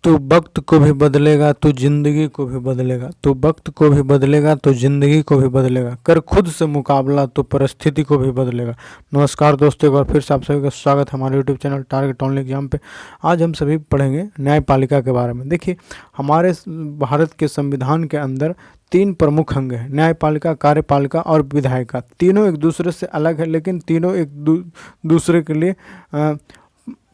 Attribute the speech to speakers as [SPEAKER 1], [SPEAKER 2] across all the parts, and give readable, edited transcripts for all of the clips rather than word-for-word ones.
[SPEAKER 1] तू वक्त को भी बदलेगा तो जिंदगी को भी बदलेगा, तू वक्त को भी बदलेगा तो जिंदगी को भी बदलेगा, कर खुद से मुकाबला तो परिस्थिति को भी बदलेगा। नमस्कार दोस्तों, एक बार फिर से आप सभी का स्वागत है हमारे YouTube channel target only exam पे। आज हम सभी पढ़ेंगे न्यायपालिका के बारे में। देखिए, हमारे भारत के संविधान के अंदर 3 प्रमुख अंग हैं, न्यायपालिका, कार्यपालिका और विधायिका। तीनों एक दूसरे से अलग है, लेकिन तीनों एक दूसरे के लिए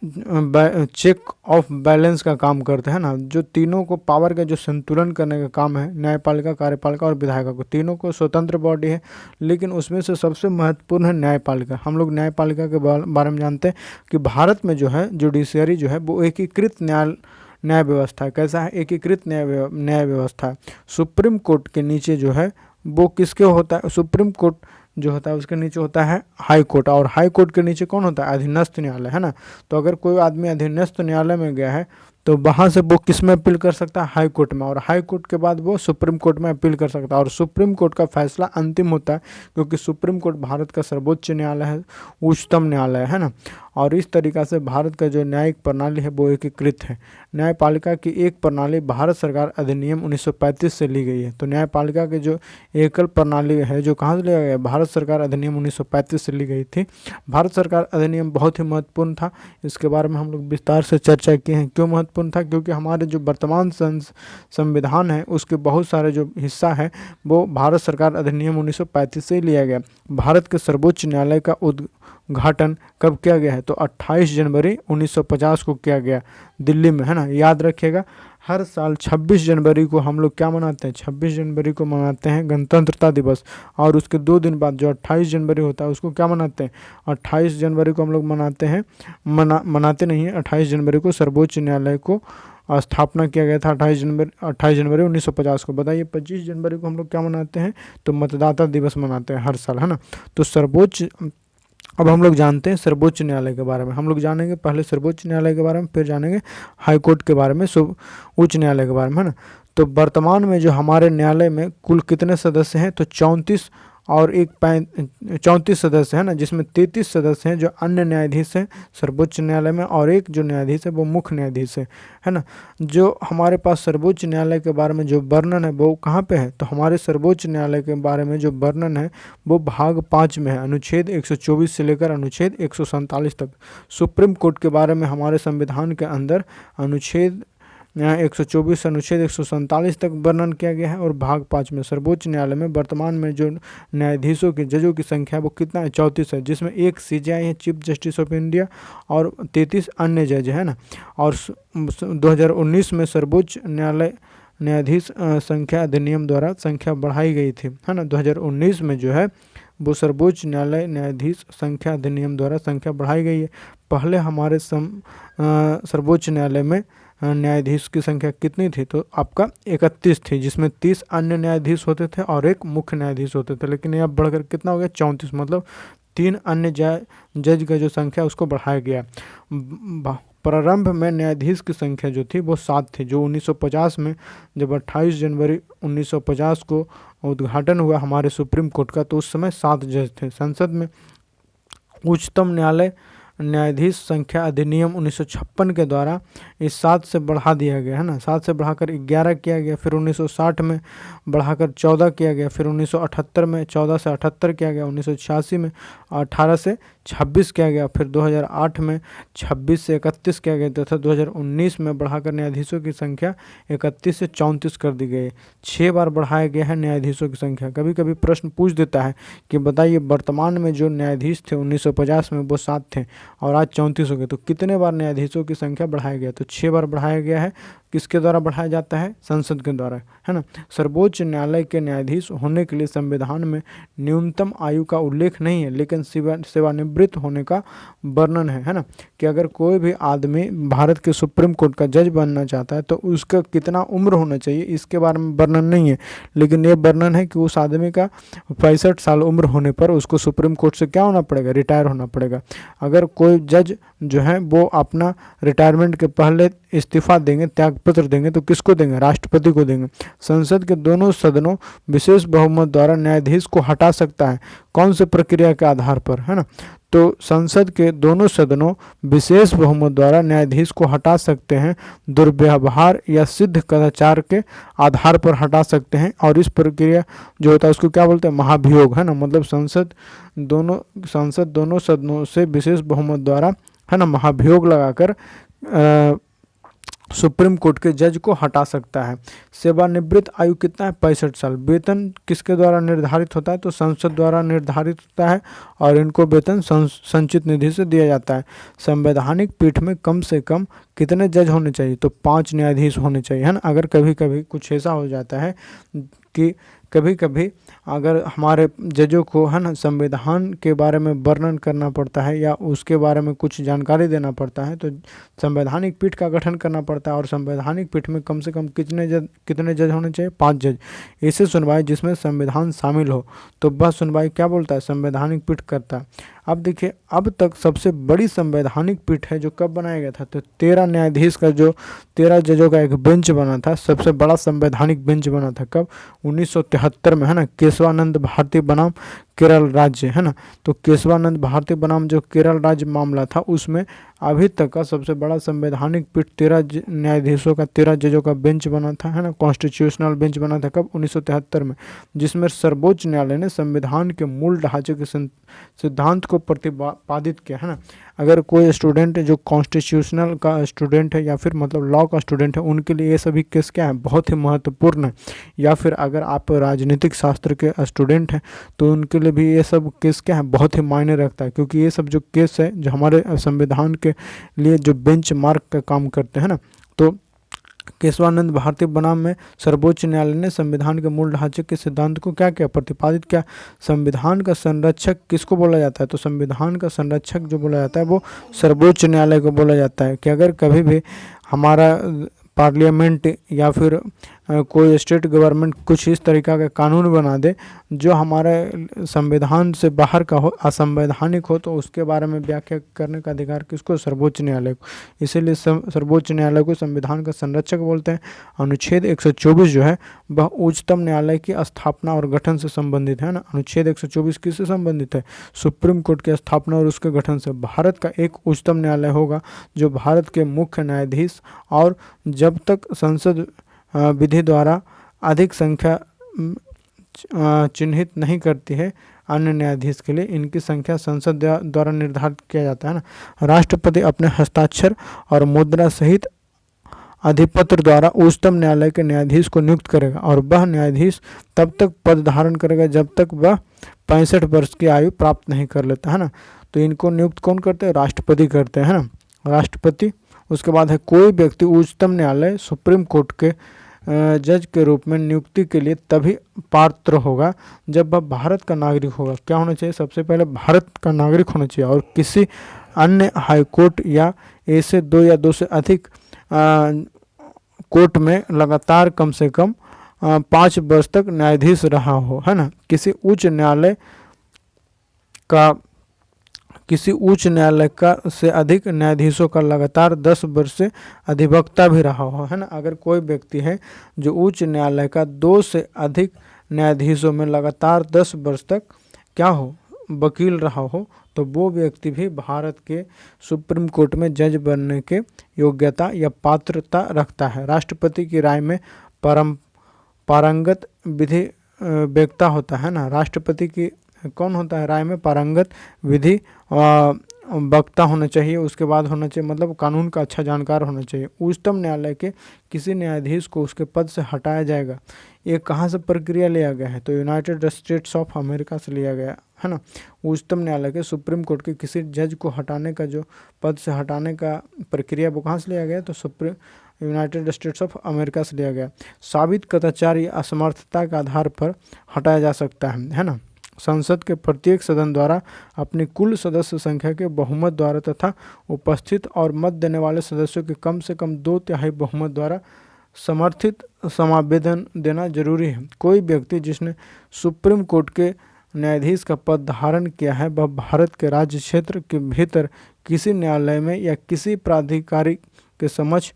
[SPEAKER 1] चेक ऑफ बैलेंस का काम करते हैं ना। जो तीनों को पावर का जो संतुलन करने का काम है, न्यायपालिका, कार्यपालिका और विधायिका को, तीनों को स्वतंत्र बॉडी है, लेकिन उसमें से सबसे महत्वपूर्ण है न्यायपालिका। हम लोग न्यायपालिका के बारे में जानते हैं कि भारत में जो है जुडिशियरी जो है वो एकीकृत न्याय व्यवस्था है। कैसा है? एकीकृत न्याय व्यवस्था है। सुप्रीम कोर्ट के नीचे जो है वो किसके होता है? सुप्रीम कोर्ट जो होता है उसके नीचे होता है हाई कोर्ट, और हाई कोर्ट के नीचे कौन होता है? अधीनस्थ न्यायालय, है ना। तो अगर कोई आदमी अधीनस्थ न्यायालय में गया है तो वहाँ से वो किस में अपील कर सकता है? हाई कोर्ट में, और हाई कोर्ट के बाद वो सुप्रीम कोर्ट में अपील कर सकता है। और सुप्रीम कोर्ट का फैसला अंतिम होता है, क्योंकि सुप्रीम कोर्ट भारत का सर्वोच्च न्यायालय है, उच्चतम न्यायालय है ना। और इस तरीक़ा से भारत का जो न्यायिक प्रणाली है वो एकीकृत है। न्यायपालिका की एक प्रणाली भारत सरकार अधिनियम 1935 से ली गई है। तो न्यायपालिका की जो एकल प्रणाली है जो कहाँ से लिया गया? भारत सरकार अधिनियम 1935 से ली गई थी। भारत सरकार अधिनियम बहुत ही महत्वपूर्ण था, इसके बारे में हम लोग विस्तार से चर्चा किए हैं। क्यों महत्वपूर्ण था? क्योंकि हमारे जो वर्तमान संविधान है उसके बहुत सारे जो हिस्सा है वो भारत सरकार अधिनियम 1935 से लिया गया। भारत के सर्वोच्च न्यायालय का उद्घाटन कब किया गया है? तो 28 जनवरी 1950 को किया गया, दिल्ली में, है ना। याद रखिएगा, हर साल 26 जनवरी को हम लोग क्या मनाते हैं? 26 जनवरी को मनाते हैं गणतंत्रता दिवस। और उसके 2 दिन बाद जो 28 जनवरी होता है उसको क्या मनाते हैं? 28 जनवरी को हम लोग मनाते हैं, मनाते नहीं हैं। 28 जनवरी को सर्वोच्च न्यायालय को स्थापना किया गया था, 28 जनवरी 1950 को। बताइए, 25 जनवरी को हम लोग क्या मनाते हैं? तो मतदाता दिवस मनाते हैं हर साल, है ना। तो अब हम लोग जानते हैं सर्वोच्च न्यायालय के बारे में। हम लोग जानेंगे पहले सर्वोच्च न्यायालय के बारे में, फिर जानेंगे हाई कोर्ट के बारे में, उच्च न्यायालय के बारे में, है ना। तो वर्तमान में जो हमारे न्यायालय में कुल कितने सदस्य हैं? तो 34 और 34 सदस्य हैं ना, जिसमें 33 सदस्य हैं जो अन्य न्यायाधीश हैं सर्वोच्च न्यायालय में, और एक जो न्यायाधीश है वो मुख्य न्यायाधीश है ना। जो हमारे पास सर्वोच्च न्यायालय के बारे में जो वर्णन है वो कहाँ पे है? तो हमारे सर्वोच्च न्यायालय के बारे में जो वर्णन है वो भाग 5 में है, अनुच्छेद 124 से लेकर अनुच्छेद 147 तक। सुप्रीम कोर्ट के बारे में हमारे संविधान के अंदर अनुच्छेद 124 अनुच्छेद 147 तक वर्णन किया गया है। और भाग 5 में सर्वोच्च न्यायालय में वर्तमान में जो न्यायाधीशों की जजों की संख्या वो कितना है? 34 है, जिसमें 1 CJI है, चीफ जस्टिस ऑफ इंडिया, और 33 अन्य जज है ना। और 2019 में सर्वोच्च न्यायालय न्यायाधीश संख्या अधिनियम द्वारा संख्या बढ़ाई गई थी, है ना। 2019 में जो है वो सर्वोच्च न्यायालय न्यायाधीश संख्या अधिनियम द्वारा संख्या बढ़ाई गई है। पहले हमारे सर्वोच्च न्यायालय में न्यायाधीश की संख्या कितनी थी? तो आपका 31 थी, जिसमें 30 अन्य न्यायाधीश होते थे और एक मुख्य न्यायाधीश होते थे। लेकिन ये अब बढ़कर कितना हो गया? 34, मतलब 3 अन्य जज का जो संख्या उसको बढ़ाया गया। प्रारंभ में न्यायाधीश की संख्या जो थी वो 7 थी, जो 1950 में जब 28 जनवरी 1950 को उद्घाटन हुआ हमारे सुप्रीम कोर्ट का, तो उस समय 7 जज थे। संसद में उच्चतम न्यायालय न्यायाधीश संख्या अधिनियम 1956 के द्वारा इस 7 से बढ़ा दिया गया, है ना। 7 से बढ़ाकर 11 किया गया, फिर 1960 में बढ़ाकर 14 किया गया, फिर 1978 में 14 से 78 किया गया, 1986 में 18 से 26 किया गया, फिर 2008 में 26 से 31 किया गया, तथा 2019 में बढ़ाकर न्यायाधीशों की संख्या 31 से 34 कर दी गई। 6 बार बढ़ाया गया है न्यायाधीशों की संख्या। कभी कभी प्रश्न पूछ देता है कि बताइए, वर्तमान में जो न्यायाधीश थे 1950 में वो 7 थे और आज 34 हो गए, तो कितने बार न्यायाधीशों की संख्या बढ़ाया गया? तो 6 बार बढ़ाया गया है। किसके द्वारा बढ़ाया जाता है? संसद के द्वारा, है ना। सर्वोच्च न्यायालय के न्यायाधीश होने के लिए संविधान में न्यूनतम आयु का उल्लेख नहीं है, लेकिन सेवानिवृत्त होने का वर्णन है ना। कि अगर कोई भी आदमी भारत के सुप्रीम कोर्ट का जज बनना चाहता है तो उसका कितना उम्र होना चाहिए इसके बारे में वर्णन नहीं है, लेकिन ये वर्णन है कि उस आदमी का 65 साल उम्र होने पर उसको सुप्रीम कोर्ट से क्या होना पड़ेगा? रिटायर होना पड़ेगा। अगर कोई जज जो है वो अपना रिटायरमेंट के पहले न्यायालय इस्तीफा देंगे, त्यागपत्र देंगे तो किसको देंगे? राष्ट्रपति को देंगे। संसद के दोनों सदनों विशेष बहुमत द्वारा न्यायाधीश को हटा सकता है। कौन से प्रक्रिया के आधार पर, है ना? तो संसद के दोनों सदनों विशेष बहुमत द्वारा न्यायाधीश को हटा सकते हैं, दुर्व्यवहार या सिद्ध कदाचार के आधार पर हटा सकते हैं। और इस प्रक्रिया जो होता है उसको क्या बोलते हैं? महाभियोग, है ना? मतलब संसद दोनों सदनों से विशेष बहुमत द्वारा, है ना, महाभियोग लगाकर सुप्रीम कोर्ट के जज को हटा सकता है। सेवानिवृत्त आयु कितना है? 65 साल। वेतन किसके द्वारा निर्धारित होता है? तो संसद द्वारा निर्धारित होता है और इनको वेतन संचित निधि से दिया जाता है। संवैधानिक पीठ में कम से कम कितने जज होने चाहिए? तो 5 न्यायाधीश होने चाहिए, है ना? अगर कभी कभी कुछ ऐसा हो जाता है कि कभी कभी अगर हमारे जजों को, है ना, संविधान के बारे में वर्णन करना पड़ता है या उसके बारे में कुछ जानकारी देना पड़ता है तो संवैधानिक पीठ का गठन करना पड़ता है। और संवैधानिक पीठ में कम से कम कितने जज होने चाहिए? 5 जज। ऐसे सुनवाई जिसमें संविधान शामिल हो तो वह सुनवाई क्या बोलता है? संवैधानिक पीठ करता है। अब देखिए, अब तक सबसे बड़ी संवैधानिक पीठ है जो कब बनाया गया था? तो 13 न्यायाधीश का, जो 13 जजों का एक बेंच बना था, सबसे बड़ा संवैधानिक बेंच बना था कब? 1973 में, है ना? केशवानंद भारती बनाम केरल राज्य, है ना? तो केशवानंद भारती बनाम जो केरल राज्य मामला था उसमें अभी तक का सबसे बड़ा संवैधानिक पीठ 13 न्यायाधीशों का, 13 जजों का बेंच बना था, है ना? कॉन्स्टिट्यूशनल बेंच बना था कब? 1973 में, जिसमें सर्वोच्च न्यायालय ने संविधान के मूल ढांचे के सिद्धांत को प्रतिपादित किया, है ना? अगर कोई स्टूडेंट जो कॉन्स्टिट्यूशनल का स्टूडेंट है या फिर मतलब लॉ का स्टूडेंट है, उनके लिए ये सभी केस क्या है? बहुत ही महत्वपूर्ण है। या फिर अगर आप राजनीतिक शास्त्र के स्टूडेंट हैं तो उनके लिए भी ये सब केस क्या है? बहुत ही मायने रखता है, क्योंकि ये सब जो केस है जो हमारे संविधान के लिए जो बेंचमार्क का काम करते हैं ना। तो केशवानंद भारती बनाम में सर्वोच्च न्यायालय ने संविधान के मूल ढांचे के सिद्धांत को क्या किया? प्रतिपादित किया। संविधान का संरक्षक किसको बोला जाता है? तो संविधान का संरक्षक जो बोला जाता है वो सर्वोच्च न्यायालय को बोला जाता है। कि अगर कभी भी हमारा पार्लियामेंट या फिर कोई स्टेट गवर्नमेंट कुछ इस तरीका का कानून बना दे जो हमारे संविधान से बाहर का हो, असंवैधानिक हो, तो उसके बारे में व्याख्या करने का अधिकार किसको? सर्वोच्च न्यायालय को। इसीलिए सर्वोच्च न्यायालय को संविधान का संरक्षक बोलते हैं। अनुच्छेद 124 जो है वह उच्चतम न्यायालय की स्थापना और गठन से संबंधित है ना। अनुच्छेद 124 किससे संबंधित है? सुप्रीम कोर्ट की स्थापना और उसके गठन से। भारत का एक उच्चतम न्यायालय होगा जो भारत के मुख्य न्यायाधीश, और जब तक संसद विधि द्वारा अधिक संख्या चिन्हित नहीं करती है अन्य न्यायाधीश के लिए, इनकी संख्या संसद द्वारा निर्धारित किया जाता है ना। राष्ट्रपति अपने हस्ताक्षर और मुद्रा सहित अधिपत्र द्वारा उच्चतम न्यायालय के न्यायाधीश को नियुक्त करेगा, और वह न्यायाधीश तब तक पद धारण करेगा जब तक वह 65 वर्ष की आयु प्राप्त नहीं कर लेता, है ना। तो इनको नियुक्त कौन करते हैं? राष्ट्रपति करते हैं, है ना, राष्ट्रपति। उसके बाद है कोई व्यक्ति उच्चतम न्यायालय सुप्रीम कोर्ट के जज के रूप में नियुक्ति के लिए तभी पात्र होगा जब वह भारत का नागरिक होगा। क्या होना चाहिए? सबसे पहले भारत का नागरिक होना चाहिए, और किसी अन्य हाई कोर्ट या ऐसे 2 या 2 से अधिक कोर्ट में लगातार कम से कम 5 वर्ष तक न्यायाधीश रहा हो, है ना। किसी उच्च न्यायालय का से अधिक न्यायाधीशों का लगातार 10 वर्ष से अधिवक्ता भी रहा हो, है ना। अगर कोई व्यक्ति है जो उच्च न्यायालय का 2 से अधिक न्यायाधीशों में लगातार 10 वर्ष तक क्या हो? वकील रहा हो, तो वो व्यक्ति भी भारत के सुप्रीम कोर्ट में जज बनने के योग्यता या पात्रता रखता है। राष्ट्रपति की राय में पारंगत विधि वक्ता होता है ना। राष्ट्रपति की कौन होता है? राय में पारंगत विधि वक्ता होना चाहिए। उसके बाद होना चाहिए मतलब कानून का अच्छा जानकार होना चाहिए। उच्चतम न्यायालय के किसी न्यायाधीश को उसके पद से हटाया जाएगा, ये कहाँ से प्रक्रिया लिया गया है? तो यूनाइटेड स्टेट्स ऑफ अमेरिका से लिया गया है ना। उच्चतम न्यायालय के सुप्रीम कोर्ट के किसी जज को हटाने का जो पद से हटाने का प्रक्रिया वो कहाँ से लिया गया? तो यूनाइटेड स्टेट्स ऑफ अमेरिका से लिया गया। साबित कदाचार या असमर्थता के आधार पर हटाया जा सकता है ना। संसद के प्रत्येक सदन द्वारा अपनी कुल सदस्य संख्या के बहुमत द्वारा तथा उपस्थित और मत देने वाले सदस्यों के कम से कम 2/3 बहुमत द्वारा समर्थित समावेदन देना जरूरी है। कोई व्यक्ति जिसने सुप्रीम कोर्ट के न्यायाधीश का पद धारण किया है वह भारत के राज्य क्षेत्र के भीतर किसी न्यायालय में या किसी प्राधिकारी के समक्ष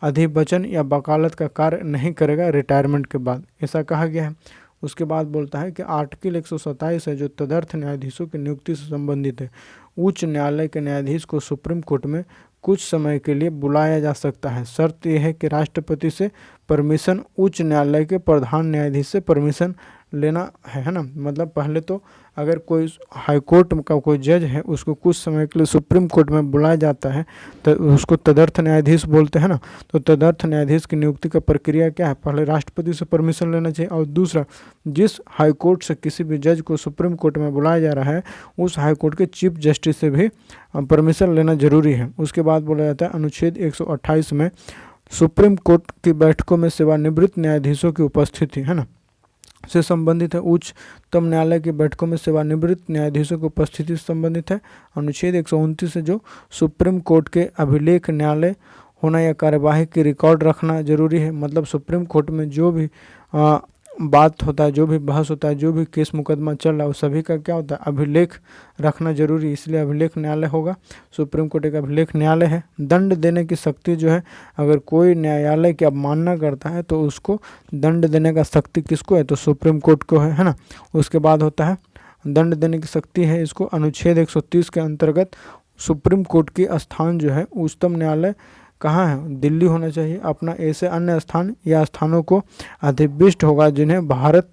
[SPEAKER 1] अधिवचन या वकालत का कार्य नहीं करेगा रिटायरमेंट के बाद, ऐसा कहा गया है। उसके बाद बोलता है कि आर्टिकल 127 है जो तदर्थ न्यायाधीशों की नियुक्ति से संबंधित है। उच्च न्यायालय के न्यायाधीश को सुप्रीम कोर्ट में कुछ समय के लिए बुलाया जा सकता है। शर्त यह है कि राष्ट्रपति से परमिशन, उच्च न्यायालय के प्रधान न्यायाधीश से परमिशन लेना है ना। मतलब पहले तो अगर कोई हाई कोर्ट का कोई जज है उसको कुछ समय के लिए सुप्रीम कोर्ट में बुलाया जाता है तो उसको तदर्थ न्यायाधीश बोलते हैं ना। तो तदर्थ न्यायाधीश की नियुक्ति का प्रक्रिया क्या है, पहले राष्ट्रपति से परमिशन लेना चाहिए, और दूसरा जिस हाई कोर्ट से किसी भी जज को सुप्रीम कोर्ट में बुलाया जा रहा है उस हाई कोर्ट के चीफ जस्टिस से भी परमिशन लेना जरूरी है। उसके बाद बोला जाता है अनुच्छेद 128 में सुप्रीम कोर्ट की बैठकों में सेवानिवृत्त न्यायाधीशों की उपस्थिति है ना से संबंधित है। उच्चतम न्यायालय की बैठकों में सेवानिवृत्त न्यायाधीशों की उपस्थिति से संबंधित है। अनुच्छेद 129 से जो सुप्रीम कोर्ट के अभिलेख न्यायालय होना या कार्यवाही की रिकॉर्ड रखना जरूरी है। मतलब सुप्रीम कोर्ट में जो भी बात होता है, जो भी बहस होता है, जो भी केस मुकदमा चल रहा है, उस सभी का क्या होता है, अभिलेख रखना जरूरी है, इसलिए अभिलेख न्यायालय होगा। सुप्रीम कोर्ट एक अभिलेख न्यायालय है। दंड देने की शक्ति जो है, अगर कोई न्यायालय की अवमानना करता है तो उसको दंड देने का शक्ति किसको है, तो सुप्रीम कोर्ट को है ना। उसके बाद होता है दंड देने की शक्ति है इसको अनुच्छेद 130 के अंतर्गत सुप्रीम कोर्ट की स्थान जो है उच्चतम न्यायालय कहाँ है, दिल्ली होना चाहिए अपना। ऐसे अन्य स्थान या स्थानों को अधिविष्ट होगा जिन्हें भारत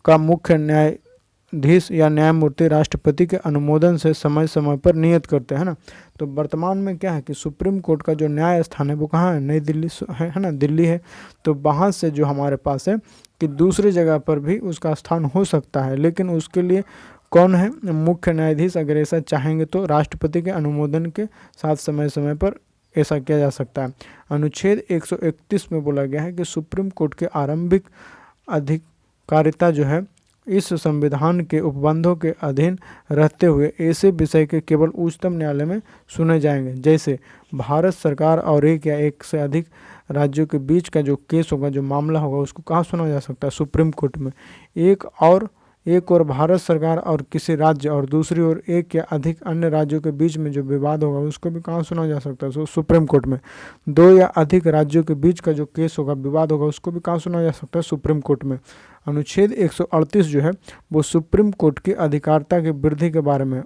[SPEAKER 1] का मुख्य न्यायाधीश या न्यायमूर्ति राष्ट्रपति के अनुमोदन से समय समय पर नियत करते हैं ना। तो वर्तमान में क्या है कि सुप्रीम कोर्ट का जो न्याय स्थान है वो कहाँ है, नई दिल्ली है ना, दिल्ली है। तो वहाँ से जो हमारे पास है कि दूसरी जगह पर भी उसका स्थान हो सकता है, लेकिन उसके लिए कौन है, मुख्य न्यायाधीश अगर ऐसा चाहेंगे तो राष्ट्रपति के अनुमोदन के साथ समय समय पर ऐसा किया जा सकता है। अनुच्छेद 131 में बोला गया है कि सुप्रीम कोर्ट के आरंभिक अधिकारिता जो है इस संविधान के उपबंधों के अधीन रहते हुए ऐसे विषय के केवल उच्चतम न्यायालय में सुने जाएंगे, जैसे भारत सरकार और एक या एक से अधिक राज्यों के बीच का जो केस होगा, जो मामला होगा, उसको कहाँ सुना जा सकता है, सुप्रीम कोर्ट में। एक और भारत सरकार और किसी राज्य और दूसरी ओर एक या अधिक अन्य राज्यों के बीच में जो विवाद होगा उसको भी कहाँ सुना जा सकता है, सुप्रीम कोर्ट में। दो या अधिक राज्यों के बीच का जो केस होगा, विवाद होगा, उसको भी कहाँ सुना जा सकता है, सुप्रीम कोर्ट में। अनुच्छेद 138 जो है वो सुप्रीम कोर्ट की अधिकारिता की वृद्धि के बारे में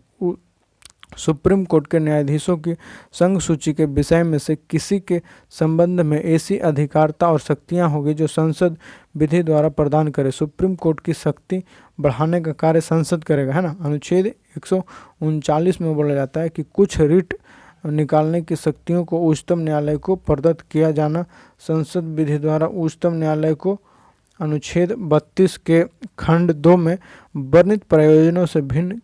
[SPEAKER 1] सुप्रीम कोर्ट के न्यायाधीशों की संघ सूची के विषय में से किसी के संबंध में ऐसी अधिकारिता और शक्तियां होगी जो संसद विधि द्वारा प्रदान करे। सुप्रीम कोर्ट की शक्ति बढ़ाने का कार्य संसद करेगा, है ना। अनुच्छेद 139 में बोला जाता है कि कुछ रिट निकालने की शक्तियों को उच्चतम न्यायालय को प्रदत्त किया जाना संसद विधि द्वारा उच्चतम न्यायालय को अनुच्छेद 32 के खंड 2 में वर्णित प्रयोजनों से भिन्न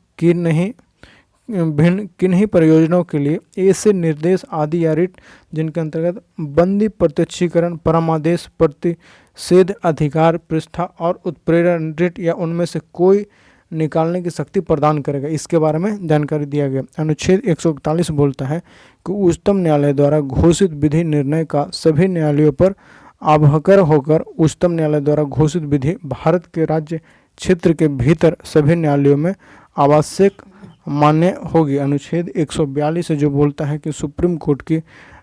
[SPEAKER 1] किन्हीं प्रयोजनों के लिए ऐसे निर्देश आदि या रिट जिनके अंतर्गत बंदी, प्रत्यक्षीकरण, परमादेश, प्रतिषेध, अधिकार, पृष्ठा और उत्प्रेरण रिट या उनमें से कोई निकालने की शक्ति प्रदान करेगा, इसके बारे में जानकारी दिया गया। अनुच्छेद 141 बोलता है कि उच्चतम न्यायालय द्वारा घोषित विधि निर्णय का सभी न्यायालयों पर आबहकर होकर उच्चतम न्यायालय द्वारा घोषित विधि भारत के राज्य क्षेत्र के भीतर सभी न्यायालयों में आवश्यक मान्य होगी। अनुच्छेद 142 जो बोलता है कि सुप्रीम कोर्ट की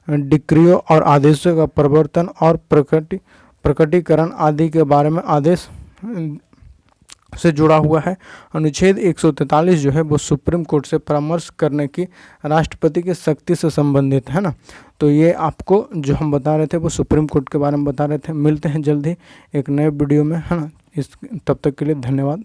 [SPEAKER 1] डिक्रियों और आदेशों का प्रवर्तन और प्रकटीकरण आदि के बारे में आदेश से जुड़ा हुआ है। अनुच्छेद 143 जो है वो सुप्रीम कोर्ट से परामर्श करने की राष्ट्रपति की शक्ति से संबंधित है ना। तो ये आपको जो हम बता रहे थे वो सुप्रीम कोर्ट के बारे में बता रहे थे। मिलते हैं जल्दी एक नए वीडियो में, है ना। तब तक के लिए धन्यवाद।